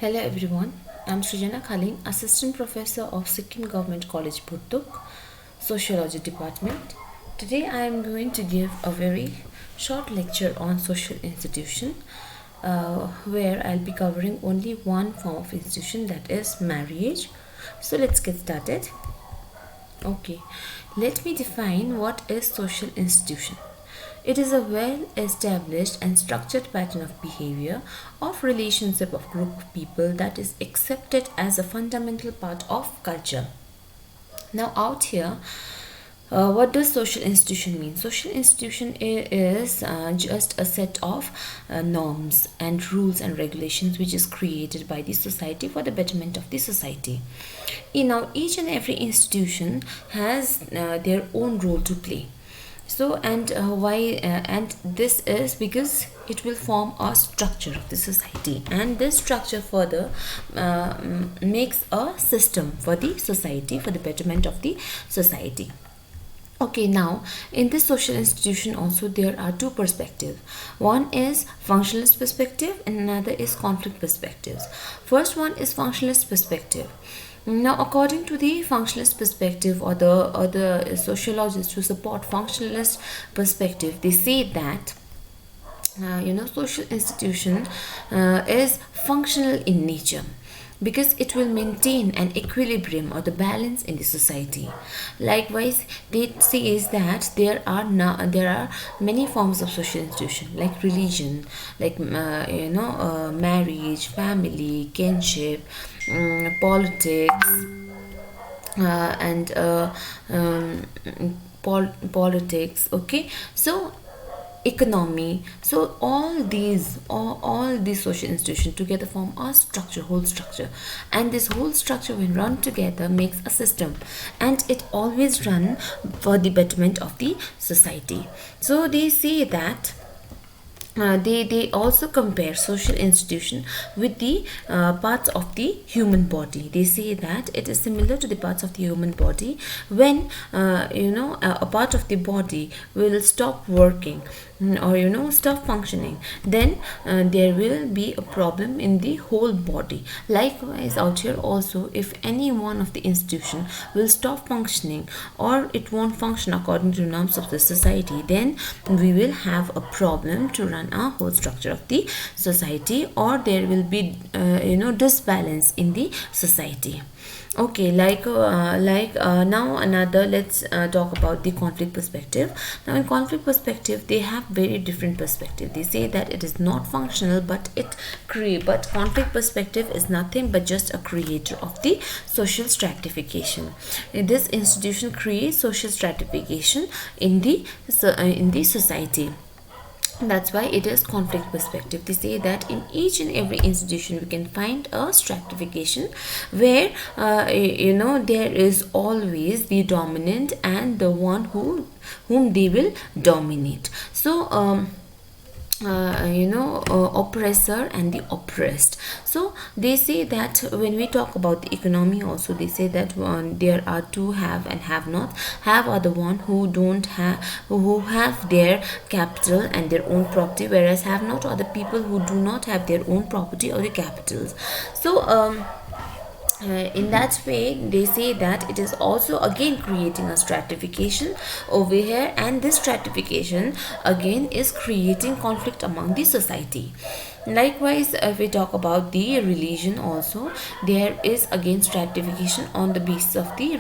Hello everyone, I'm Srijana Khaling, Assistant Professor of Sikkim Government College, Purtuk, Sociology Department. Today I am going to give a very short lecture on social institution where I'll be covering only one form of institution, that is marriage. So let's get started. Okay, let me define what is social institution. It is a well established and structured pattern of behavior of relationship of group of people that is accepted as a fundamental part of culture. Now out here, what does social institution mean? Social institution is just a set of norms and rules and regulations which is created by the society for the betterment of the society. Now each and every institution has their own role to play. So and this is because it will form a structure of the society, and this structure further makes a system for the society for the betterment of the society. Okay, now in this social institution also there are two perspectives. One is functionalist perspective and another is conflict perspectives. First one is functionalist perspective. Now, according to the functionalist perspective, or the sociologists who support functionalist perspective, they say that social institution is functional in nature because it will maintain an equilibrium or the balance in the society. Likewise, they say is that there are many forms of social institution like religion, like marriage, family, kinship, politics, and politics. Okay, so economy. So all these social institutions together form a structure, whole structure, and this whole structure when run together makes a system, and it always run for the betterment of the society. So they say that they also compare social institution with the parts of the human body. They say that it is similar to the parts of the human body. When a part of the body will stop working, or stop functioning, then there will be a problem in the whole body. Likewise, out here also, if any one of the institution will stop functioning or it won't function according to the norms of the society, then we will have a problem to run a whole structure of the society, or there will be disbalance in the society. Okay, now another, let's talk about the conflict perspective. Now in conflict perspective, they have very different perspective. They say that it is not functional, but conflict perspective is nothing but just a creator of the social stratification. This institution creates social stratification in the society. That's why it is conflict perspective. They say that in each and every institution we can find a stratification where there is always the dominant and the one whom they will dominate. So oppressor and the oppressed. So they say that when we talk about the economy also, they say that there are two have and have not. Have are the one who don't have, who have their capital and their own property, whereas have not are the people who do not have their own property or the capitals. So in that way, they say that it is also again creating a stratification over here, and this stratification again is creating conflict among the society. Likewise, if we talk about the religion also, there is again stratification on the basis of the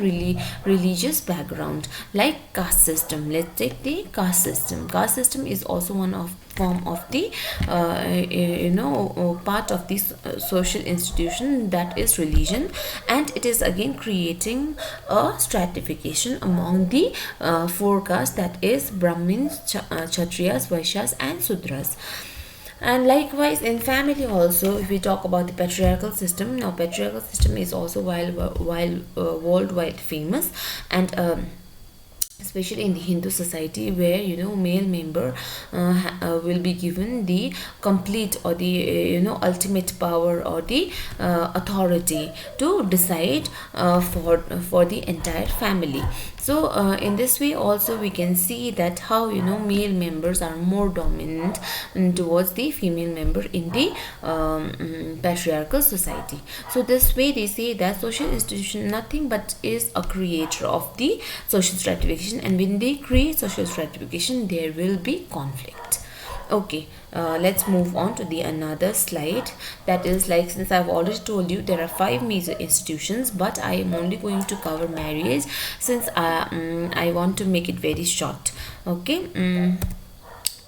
religious background, like caste system. Let's take the caste system. Caste system is also one of form of the part of this social institution, that is religion, and it is again creating a stratification among the four castes, that is Brahmins, Kshatriyas, Vaishyas and Sudras. And likewise in family also, if we talk about the patriarchal system, now patriarchal system is also worldwide famous, and especially in the Hindu society, where male member will be given the complete or the ultimate power or the authority to decide for the entire family. So in this way also we can see that how male members are more dominant towards the female member in the patriarchal society. So this way they say that social institution nothing but is a creator of the social stratification, and when they create social stratification there will be conflict. Okay, let's move on to the another slide. That is, like, since I've already told you there are five major institutions, but I am only going to cover marriage since I want to make it very short. Okay.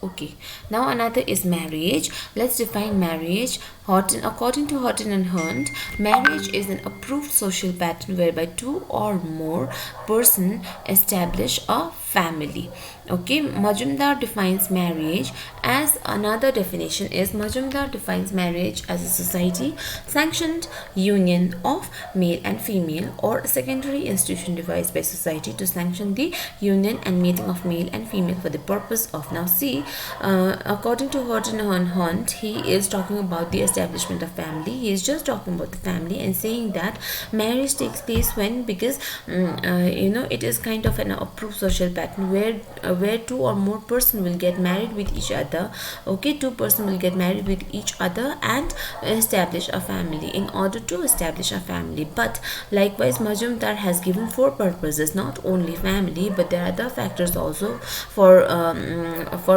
Okay, now another is marriage. Let's define marriage. According to Horton and Hunt, marriage is an approved social pattern whereby two or more persons establish a family. Okay, Majumdar defines marriage as another definition is Majumdar defines marriage as a society sanctioned union of male and female, or a secondary institution devised by society to sanction the union and mating of male and female for the purpose of, now see, according to Horton and Hunt, he is talking about the establishment of family. He is just talking about the family and saying that marriage takes place when, because it is kind of an approved social pattern where two or more person will get married with each other. Okay, two person will get married with each other and establish a family. In order to establish a family, but likewise Majumdar has given four purposes, not only family but there are other factors also for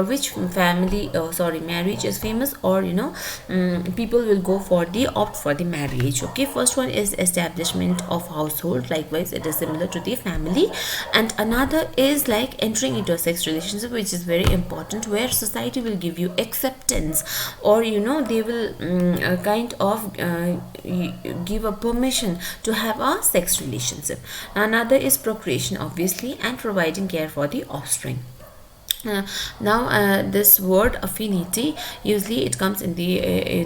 which marriage is famous, or people will go for the opt for the marriage. Okay, first one is establishment of household. Likewise it is similar to the family. And another is like entering into a sex relationship, which is very important, where society will give you acceptance, or they will kind of give a permission to have a sex relationship. Another is procreation, obviously, and providing care for the offspring. Now this word affinity, usually it comes in the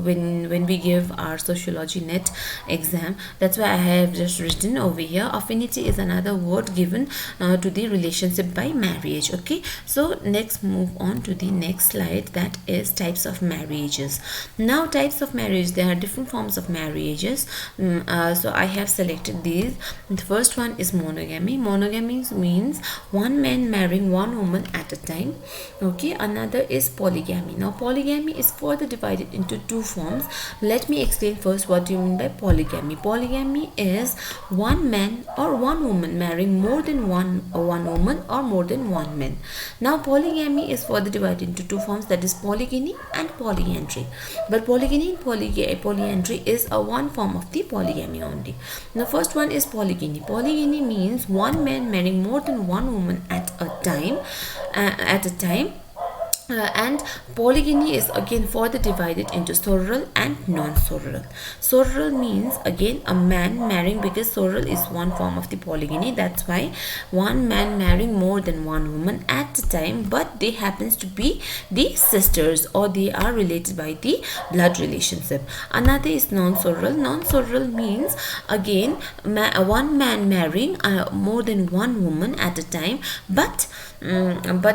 when we give our sociology net exam. That's why I have just written over here, affinity is another word given to the relationship by marriage. Okay, so next move on to the next slide, that is types of marriages. Now types of marriage, there are different forms of marriages. So I have selected these. The first one is monogamy. Monogamy means one man marrying one woman at a time. Okay, another is polygamy. Now polygamy is further divided into two forms. Let me explain first what do you mean by polygamy. Polygamy is one man or one woman marrying more than one woman or more than one man. Now polygamy is further divided into two forms, that is polygyny and polyandry. But polygyny and polyandry is a one form of the polygamy only. Now first one is polygyny. Polygyny means one man marrying more than one woman at a time. And polygyny is again further divided into sororal and non-sororal. Sororal means again a man marrying, because sororal is one form of the polygyny. That's why one man marrying more than one woman at a time, but they happens to be the sisters, or they are related by the blood relationship. Another is non-sororal. Non-sororal means again one man marrying more than one woman at a time, but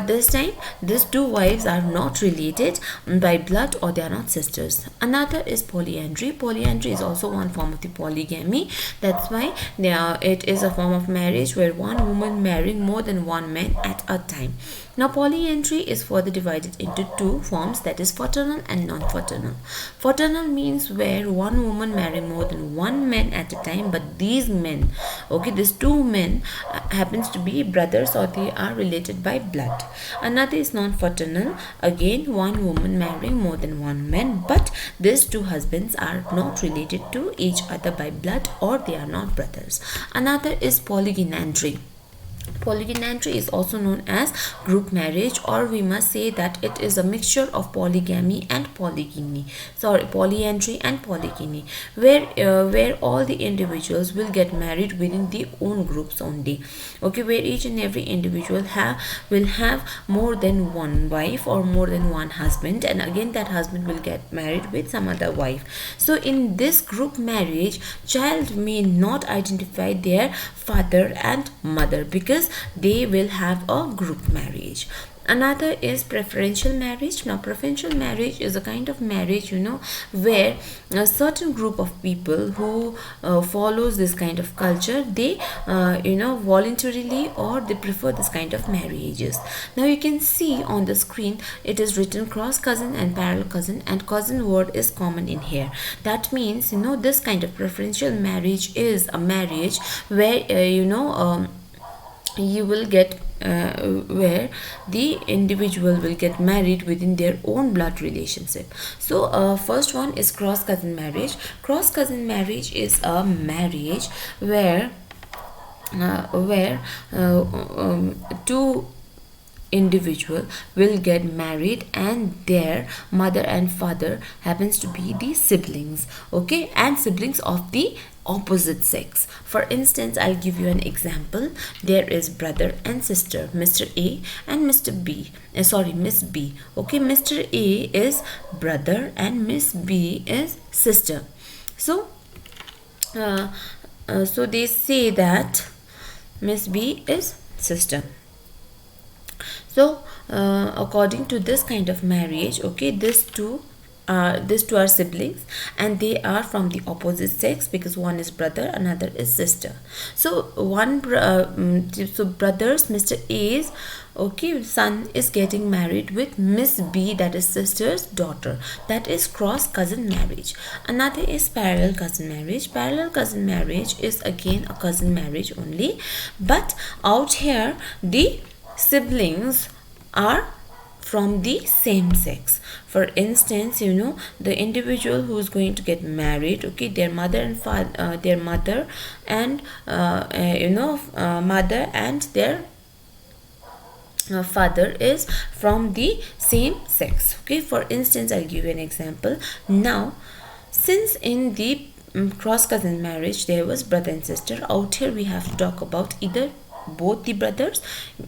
this time these two wives are not related by blood, or they are not sisters. Another is polyandry. Polyandry is also one form of the polygamy. That's why it is a form of marriage where one woman marrying more than one man at a time. Now polyandry is further divided into two forms, that is fraternal and non-fraternal. Fraternal means where one woman marrying more than one man at a time, but these men, okay, these two men happens to be brothers, or they are related by blood. Another is non-fraternal, again one woman marrying more than one man, but these two husbands are not related to each other by blood, or they are not brothers. Another is polygynandry. Polygynandry is also known as group marriage, or we must say that it is a mixture of polygamy and polygyny. Polyandry and polygyny, where all the individuals will get married within their own groups only. Okay, where each and every individual will have more than one wife or more than one husband, and again that husband will get married with some other wife. So in this group marriage, child may not identify their father and mother, because they will have a group marriage. Another is preferential marriage. Now preferential marriage is a kind of marriage, where a certain group of people who follows this kind of culture, they voluntarily, or they prefer this kind of marriages. Now you can see on the screen it is written cross cousin and parallel cousin, and cousin word is common in here. That means this kind of preferential marriage is a marriage where you will get where the individual will get married within their own blood relationship. So first one is cross cousin marriage. Cross cousin marriage is a marriage where two individual will get married and their mother and father happens to be the siblings, okay, and siblings of the opposite sex. For instance, I'll give you an example. There is brother and sister, Mr. A and Mr. B, Miss B. Okay, Mr. A is brother and Miss B is sister. So so they say that Miss B is sister. So according to this kind of marriage, okay, these two are siblings and they are from the opposite sex, because one is brother, another is sister. So so brothers, Mr. A's son is getting married with Miss B, that is sister's daughter. That is cross cousin marriage. Another is parallel cousin marriage. Parallel cousin marriage is again a cousin marriage only, but out here the siblings are from the same sex. For instance, the individual who is going to get married, okay, their mother and mother and their father is from the same sex. Okay, for instance, I'll give you an example. Now, since in the cross cousin marriage there was brother and sister, out here we have to talk about either both the brothers,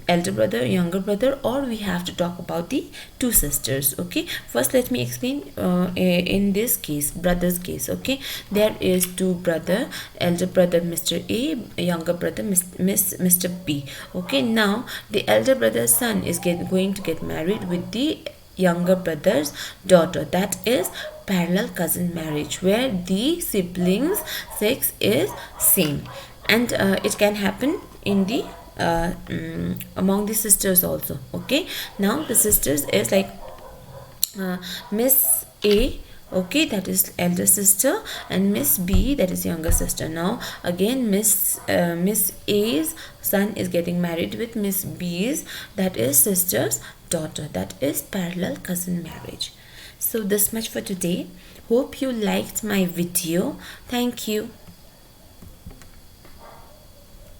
elder brother, younger brother, or we have to talk about the two sisters. Okay, first let me explain in this case, brother's case. Okay, there is two brother, elder brother Mr. A, younger brother Mr. B. Okay, now the elder brother's son is going to get married with the younger brother's daughter. That is parallel cousin marriage, where the siblings sex is same, and it can happen in the among the sisters also. Okay, now the sisters is like Miss A, okay, that is elder sister, and Miss B, that is younger sister. Now again Miss A's son is getting married with Miss B's, that is sister's daughter. That is parallel cousin marriage. So this much for today. Hope you liked my video. Thank you.